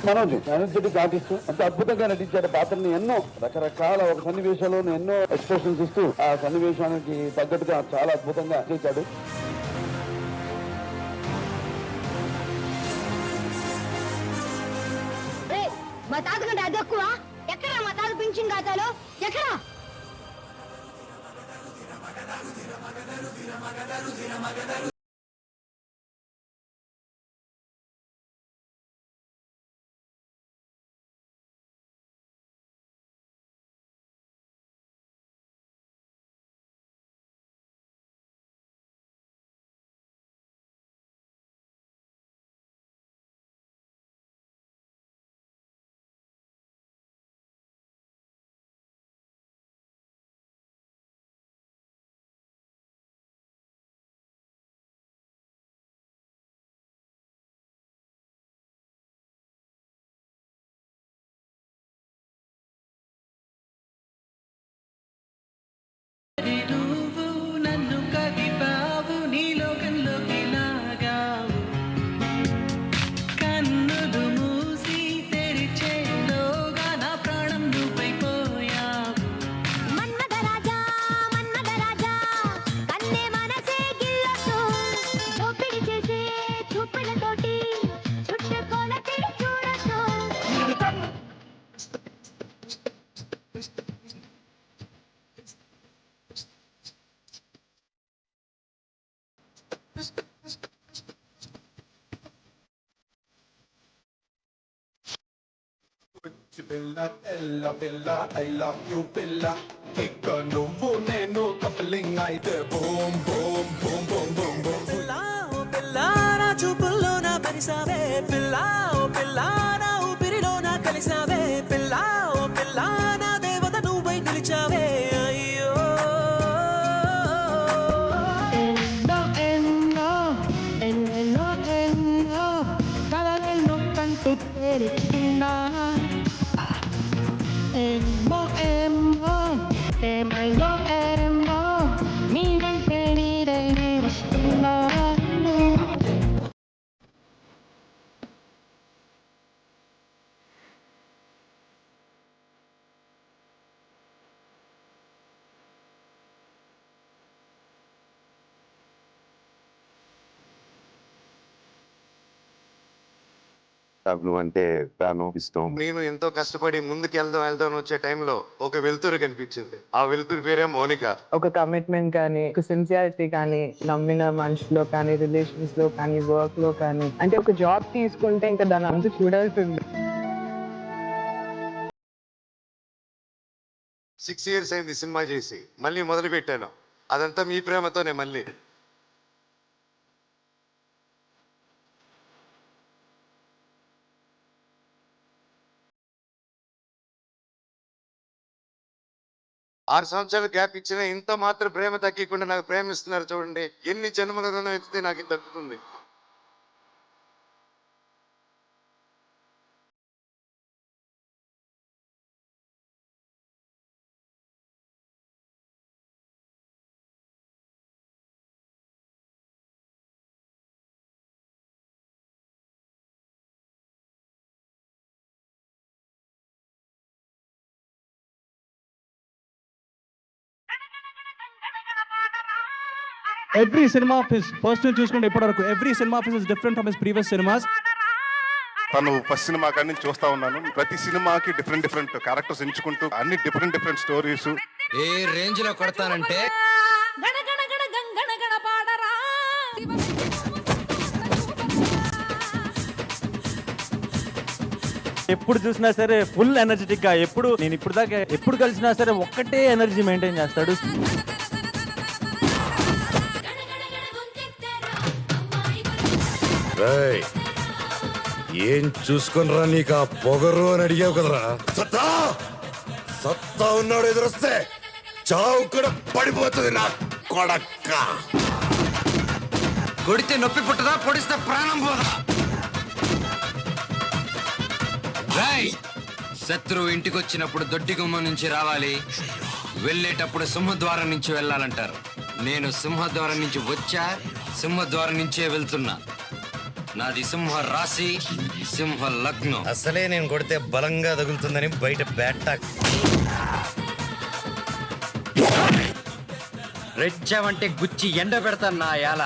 Manoj energetic artist అంత అద్భుతంగా నటించాడు పాత్రని. ఎన్నో రకరకాల ఒక సన్నివేశాలను ఎన్నో ఎక్స్ప్రెషన్స్ ఇస్తూ ఆ సన్నివేశానికి తగ్గట్టుగా చాలా అద్భుతంగా చేశాడు. మా తాత కంటే అది ఎక్కువ. ఎక్కడ మా తాత పింఛన్ ఖాతాలో ఎక్కడ? Bella, Ella, Bella, I love you, Bella. Kika nuvu nenu coupling aite boom, boom, boom, boom, boom, boom. Bella, oh Bella, na chupullo na parisave. Bella, oh Bella, na upirilo na kalisave. Bella, oh Bella, na devata nuvai nilichave. Ayyo. Eno, cada vez no canto tere na. Emo, mi querida, అంటే ప్రాణం ఇష్టం. నేను ఎంతో కష్టపడి ముందుకు వెళ్దాం వచ్చే టైంలో ఒక వెలుతురు కనిపించింది. ఆ వెలుతురు పేరే మౌనిక. ఒక కమిట్మెంట్ కానీ, ఒక సిన్సియారిటీ కానీ, నమ్మిన మనుషులో కానీ, రిలేషన్స్ లో కానీ, వర్క్ లో కానీ, అంటే ఒక జాబ్ తీసుకుంటే ఇంకా దాని అంతా చూడాల్సింది. 6 years అయింది సినిమా చేసి, మళ్ళీ మొదలు పెట్టాను. అదంతా మీ ప్రేమతోనే. మళ్ళీ 6 సంవత్సరాలు గ్యాప్ ఇచ్చిన ఇంత మాత్రం ప్రేమ తగ్గకుండా నాకు ప్రేమిస్తున్నారు చూడండి. ఎన్ని జన్మలను ఎత్తితే నాకు ఇది దక్కుతుంది. Every cinema of his personal చూసుకుంటే ఇప్పటివరకు every cinema of his is different from his previous cinemas. తను ఫస్ట్ సినిమా కాడి నుంచి చూస్తా ఉన్నాను. ప్రతి సినిమాకి డిఫరెంట్ క్యారెక్టర్స్ ఎంచుకుంటూ అన్ని డిఫరెంట్ స్టోరీస్. ఏ రేంజ్ లో కొడతానంటే ఎప్పుడు చూసినా సరే ఫుల్ ఎనర్జెటిక్ గా, నేను ఇప్పుడు దాకా ఎప్పుడు కలిసినా సరే ఒక్కటే ఎనర్జీ మెయింటైన్ చేస్తాడు. ఏం చూసుకునిరా నీకు ఆ పొగరు అని అడిగావు కదరా. సత్తా ఉన్నాడు ఎదురొస్తే చావు కూడా పడిపోతుంది నా కొడక్క. కొడితే నొప్పి పుట్టదా, పొడిస్తే ప్రాణం పోదా. శత్రువు ఇంటికి వచ్చినప్పుడు దొడ్డి గుమ్మం నుంచి రావాలి, వెళ్ళేటప్పుడు సింహద్వారం నుంచి వెళ్ళాలంటారు. నేను సింహద్వారం నుంచి వచ్చా, సింహద్వారం నుంచే వెళ్తున్నా. నాది సింహ రాశి, సింహ లగ్నం. అసలే నేను కొడితే బలంగా తగులుతుందని బయట బ్యాట్ రెచ్చావంటే గుచ్చి ఎండ పెడతాను నా యాల.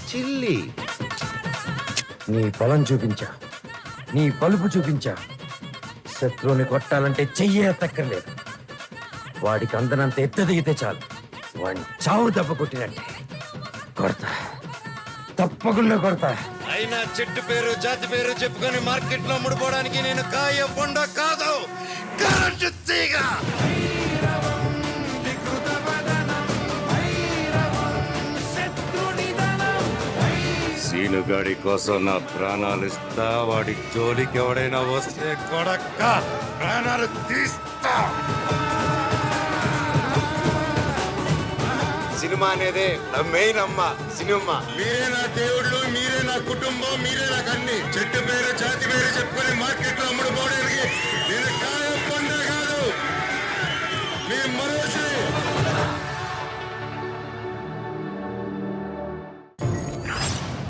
చిల్లి నీ బలం చూపించా, నీ బలుపు చూపించా. శత్రువుని కొట్టాలంటే చెయ్యే తక్కర్లేదు. వాడికి అందనంత ఎత్తు దిగితే చాలు, వాడిని చావు దెబ్బ కొట్టినట్టే కొడతా, తప్పకుండా కొడతా. అయినా చెట్టు పేరు జాతి పేరు చెప్పుకొని మార్కెట్ లో అమ్ముడుపోవడానికి నేను కాయ పొండ కాదు, కరెంటు తీగ. సీనుగాడి కోసం నా ప్రాణాలు ఇస్తా, వాడి జోలికి ఎవడైనా వస్తే కొడక్క ప్రాణాలు తీస్తా. సినిమా అనేదే మెయిన్ అమ్మ, సినిమా. మీరే నా దేవుళ్ళు, మీరే నా కుటుంబం, మీరే నాకు అన్ని. చెట్టు పేరు జాతి పేరు చెప్పుకొని మార్కెట్ లో అమ్ముడుపోవడానికి నేను కాయ పొంద కాదు, మీ మనసు